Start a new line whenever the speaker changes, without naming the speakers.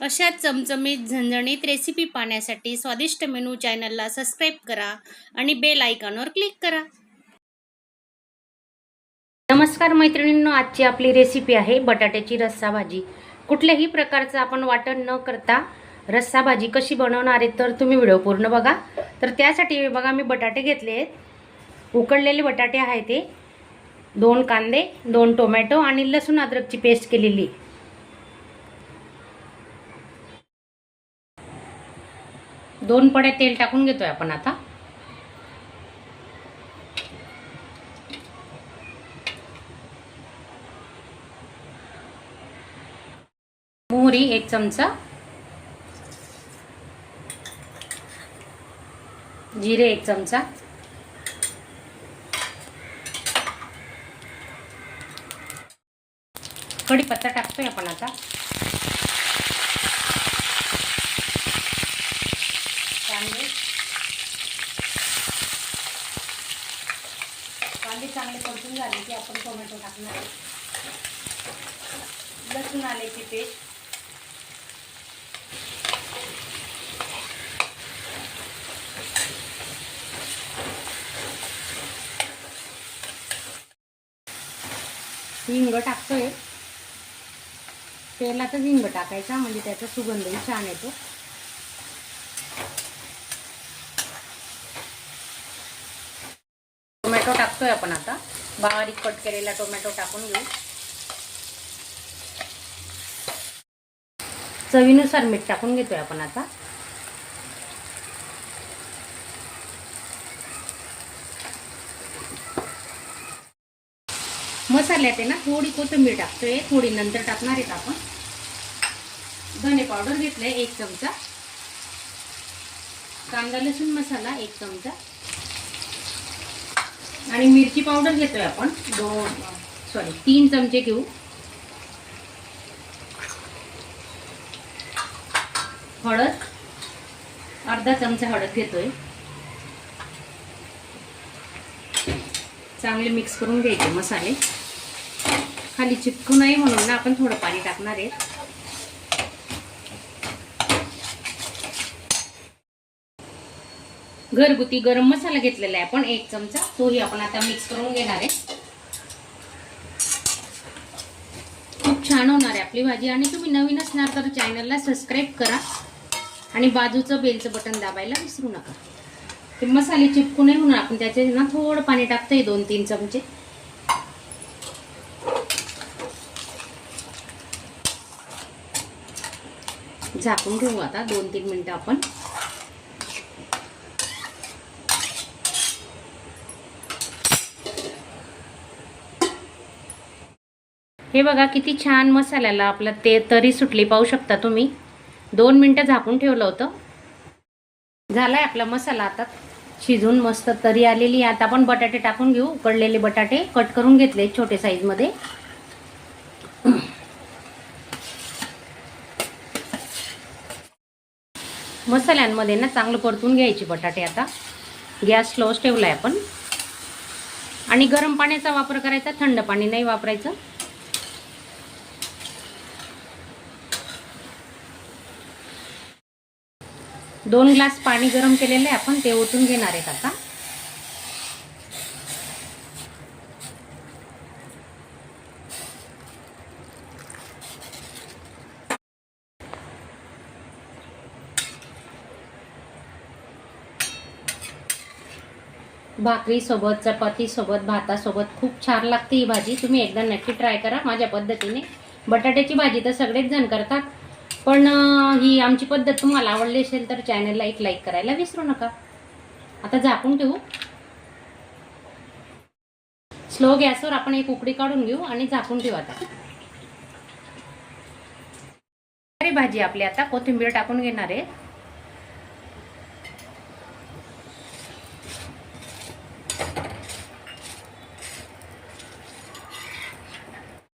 अशा चमचमीत झणझणीत रेसिपी पाहण्यासाठी स्वादिष्ट मेनू चॅनलला सबस्क्राईब करा आणि बेल आयकॉनवर क्लिक करा. नमस्कार मैत्रिणींनो, आजची आपली रेसिपी आहे बटाट्याची रस्सा भाजी. कुठल्याही प्रकारचं आपण वाटण न करता रस्सा भाजी कशी बनवणार आहे तर तुम्ही व्हिडिओ पूर्ण बघा. तर त्यासाठी बघा मी बटाटे घेतले आहेत, उकडलेले बटाटे आहे ते, 2 कांदे, 2 टोमॅटो आणि लसूण अद्रकची पेस्ट केलेली. 2 पड्या तेल टाकून घेतोय आपण आता. मोहरी 1 चमचा, जिरे 1 चमचा, कढीपत्ता टाकतोय आपण आता. कांदे चांगले परतून झाले की आपण टोमॅटो टाकणार आहे. लसूण आल्याची पेस्ट, हिंग टाकतोय. तेलातच हिंग टाकायचा म्हणजे त्याचा सुगंधही छान येतो. टोमॅटो टाकतोय आपण आता. बारीक कट केलेला टोमॅटो टाकून घेऊ. चवीनुसार मीठ टाकून घेतोय आपण आता. मसाल्यात आहे ना थोडी कोथिंबीर टाकतोय, थोडी नंतर टाकणार आहेत आपण. धने पावडर घेतलंय 1 चमचा, कांदा लसूण मसाला 1 चमचा आणि मिरची पावडर घेतोय आपण 3 चमचे घेऊ. हळद अर्धा चमचा हळद घेतोय. चांगले मिक्स करून घ्यायचे मसाले, खाली चिपकू नये म्हणून ना आपण थोडं पाणी टाकणार आहे. घरगुती गरम मसाला घेतलेला आहे आपण 1 चमचा, तोही आपण आता मिक्स करून घेणार आहे. खूप छान होणार आहे आपली भाजी. आणि तुम्ही नवीन असणार तर चॅनलला सबस्क्राईब करा आणि बाजूचं बेलचं बटन दाबायला विसरू नका. ते मसाले चिपकू नये म्हणून आपण त्याचे ना थोडं पाणी टाकतोय 2-3 चमचे. झाकून ठेवू आता 2-3 मिनिटं आपण. हे बघा किती छान मसाल्याला आपलं ते तरी सुटली, पाहू शकता तुम्ही. 2 मिनिटं झाकून ठेवलं होतं. झालाय आपला मसाला आता शिजून मस्त तरी आलेली. आता आपण बटाटे टाकून घेऊ. उकडलेले बटाटे कट करून घेतले छोटे साईज मध्ये. मसाल्यांमध्ये ना चांगलं परतून घ्यायचे बटाटे. आता गॅस स्लोच ठेवलाय आपण आणि गरम पाण्याचा वापर करायचा, थंड पाणी नाही वापरायचं. दोन ग्लास पाणी गरम केलेलं आहे आपण, ते ओतून घेणार आहेत आता. भाकरी सोबत, चपाती सोबत, भातासोबत खूप छान लागते ही भाजी. तुम्ही एकदा नक्की ट्राय करा माझ्या पद्धतीने. बटाट्याची भाजी तर सगळेच जण करतात, पण ही आमची पद्धत तुम्हाला आवडली असेल तर चॅनलला एक लाईक करायला विसरू नका. आता झाकून ठेवू. स्लो गॅसवर आपण एक उकडी काढून घेऊ आणि झाकून ठेवू आता. भाजी आपली आता कोथिंबीर टाकून घेणार आहे.